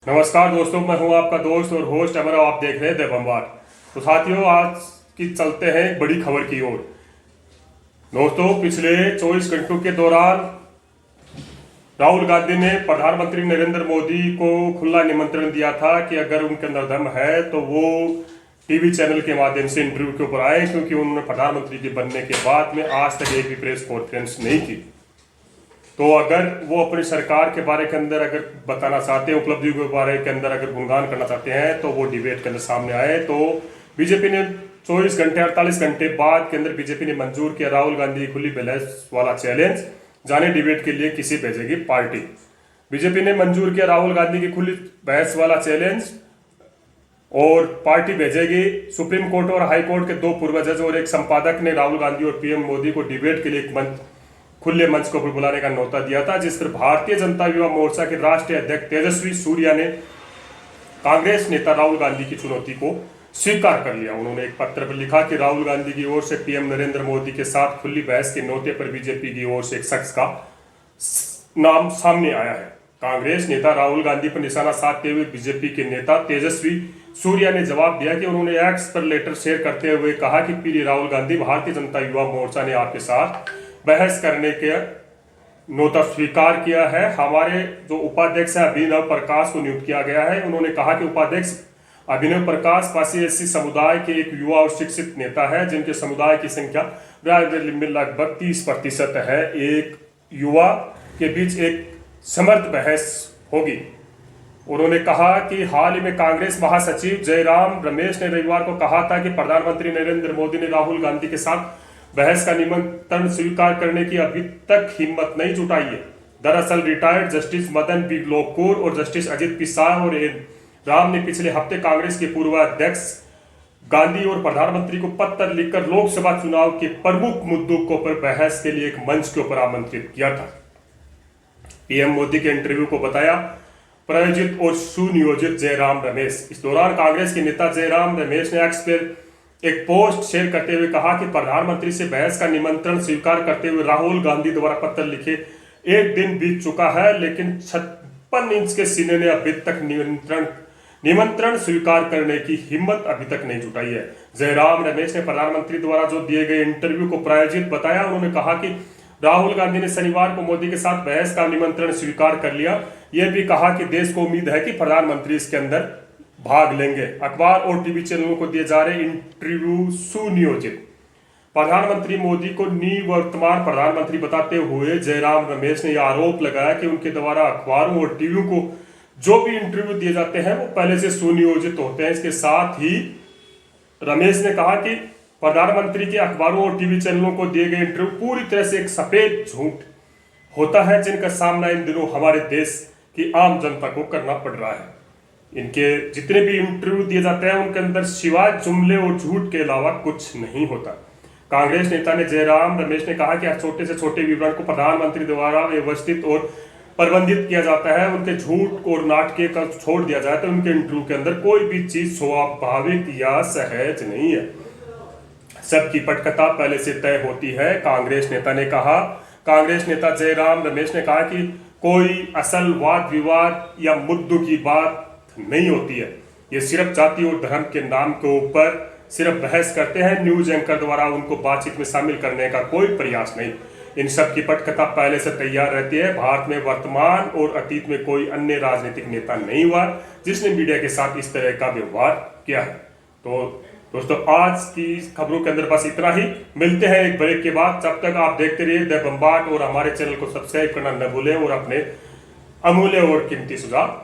नमस्कार दोस्तों, मैं हूं आपका दोस्त और होस्ट अमर। आप देख रहे हैं द बम्बाट। तो साथियों, आज की चलते हैं एक बड़ी खबर की ओर। दोस्तों, पिछले 24 घंटों के दौरान राहुल गांधी ने प्रधानमंत्री नरेंद्र मोदी को खुला निमंत्रण दिया था कि अगर उनके अंदर दम है तो वो टीवी चैनल के माध्यम से इंटरव्यू के ऊपर आए, क्योंकि उन्होंने प्रधानमंत्री के बनने के बाद में आज तक एक भी प्रेस कॉन्फ्रेंस नहीं की। तो अगर वो अपनी सरकार के बारे के अंदर अगर बताना चाहते हैं, उपलब्धियों के बारे के अंदर अगर गुणगान करना चाहते हैं, तो वो डिबेट के अंदर सामने आए। तो बीजेपी ने 24 घंटे 48 घंटे बाद के अंदर बीजेपी ने मंजूर किया राहुल गांधी खुली बहस वाला चैलेंज, जाने डिबेट के लिए किसी भेजेगी पार्टी। बीजेपी ने मंजूर किया राहुल गांधी की खुली बहस वाला चैलेंज और पार्टी भेजेगी। सुप्रीम कोर्ट और हाई कोर्ट के 2 पूर्व जज और एक संपादक ने राहुल गांधी और पीएम मोदी को डिबेट के लिए एक खुले मंच को बुलाने का न्योता दिया था, जिस पर भारतीय जनता युवा मोर्चा के राष्ट्रीय अध्यक्ष तेजस्वी सूर्या ने कांग्रेस नेता राहुल गांधी की चुनौती को स्वीकार कर लिया। उन्होंने एक पत्र पर लिखा कि राहुल गांधी की ओर से पीएम नरेंद्र मोदी के साथ खुली बहस के न्योते पर बीजेपी की ओर से एक शख्स का नाम सामने आया है। कांग्रेस नेता राहुल गांधी पर निशाना साधते हुए बीजेपी के नेता तेजस्वी सूर्या ने जवाब दिया कि उन्होंने एक्स पर लेटर शेयर करते हुए कहा कि प्रिय राहुल गांधी, भारतीय जनता युवा मोर्चा ने आपके साथ बहस करने के न्योता स्वीकार किया है। हमारे जो उपाध्यक्ष है अभिनव प्रकाश को नियुक्त किया गया है। उन्होंने कहा कि उपाध्यक्ष अभिनव प्रकाश पासी एससी समुदाय के एक युवा और शिक्षित नेता है, जिनके समुदाय की संख्या में लगभग 30% है। एक युवा के बीच एक समर्थ बहस होगी। उन्होंने कहा कि हाल ही में कांग्रेस महासचिव जयराम रमेश ने रविवार को कहा था कि प्रधानमंत्री नरेंद्र मोदी ने राहुल गांधी के साथ बहस का निमंत्रण स्वीकार करने की अभी तक हिम्मत नहीं जुटाई है। दरअसल retired justice Madan B Lokur और जस्टिस अजित पी शाह और एन राम ने पिछले हफ्ते कांग्रेस के पूर्व अध्यक्ष गांधी और प्रधानमंत्री को पत्र लिखकर लोकसभा चुनाव के प्रमुख मुद्दों को पर बहस के लिए एक मंच के ऊपर आमंत्रित किया था। पीएम मोदी के इंटरव्यू को बताया प्रायोजित और सुनियोजित जयराम रमेश। इस दौरान कांग्रेस के नेता जयराम रमेश ने एक्स पर एक पोस्ट शेयर करते हुए कहा कि प्रधानमंत्री से बहस का निमंत्रण स्वीकार करते हुए राहुल गांधी द्वारा पत्र लिखे 1 दिन बीत चुका है, लेकिन 56 इंच के सीने ने अभी तक निमंत्रण स्वीकार करने की हिम्मत अभी तक नहीं जुटाई है। जयराम रमेश ने प्रधानमंत्री द्वारा जो दिए गए इंटरव्यू को प्रायोजित बताया। उन्होंने कहा कि राहुल गांधी ने शनिवार को मोदी के साथ बहस का निमंत्रण स्वीकार कर लिया। यह भी कहा कि देश को उम्मीद है कि प्रधानमंत्री इसके अंदर भाग लेंगे। अखबार और टीवी चैनलों को दिए जा रहे इंटरव्यू सुनियोजित। प्रधानमंत्री मोदी को निवर्तमान प्रधानमंत्री बताते हुए जयराम रमेश ने यह आरोप लगाया कि उनके द्वारा अखबारों और टीवी को जो भी इंटरव्यू दिए जाते हैं वो पहले से सुनियोजित होते हैं। इसके साथ ही रमेश ने कहा कि प्रधानमंत्री के अखबारों और टीवी चैनलों को दिए गए इंटरव्यू पूरी तरह से एक सफेद झूठ होता है, जिनका सामना इन दिनों हमारे देश की आम जनता को करना पड़ रहा है। इनके जितने भी इंटरव्यू दिए जाते हैं उनके अंदर सिवाय जुमले और झूठ के अलावा कुछ नहीं होता। कांग्रेस नेता ने जयराम रमेश ने कहा कि छोटे से छोटे विवरण को प्रधानमंत्री द्वारा व्यवस्थित और प्रबंधित किया जाता है। उनके झूठ और नाटके का छोड़ दिया जाए तो उनके इंटरव्यू के अंदर कोई भी चीज स्वाभाविक या सहज नहीं है। सबकी पटकथा पहले से तय होती है, कांग्रेस नेता ने कहा। कांग्रेस नेता जयराम रमेश ने कहा कि कोई असल वाद विवाद या मुद्दों की बात नहीं होती है। ये सिर्फ जाति और धर्म के नाम के ऊपर सिर्फ बहस करते हैं। न्यूज एंकर द्वारा उनको बातचीत में शामिल करने का कोई प्रयास नहीं। इन सब की पटकथा पहले से तैयार रहती है। भारत में वर्तमान और अतीत में कोई अन्य राजनीतिक नेता नहीं हुआ जिसने मीडिया के साथ इस तरह का व्यवहार किया है। तो दोस्तों, आज की खबरों के अंदर बस इतना ही। मिलते हैं एक ब्रेक के बाद। जब तक आप देखते रहिए द बम्बाट और हमारे चैनल को सब्सक्राइब करना न भूलें और अपने अमूल्य और कीमती सुझाव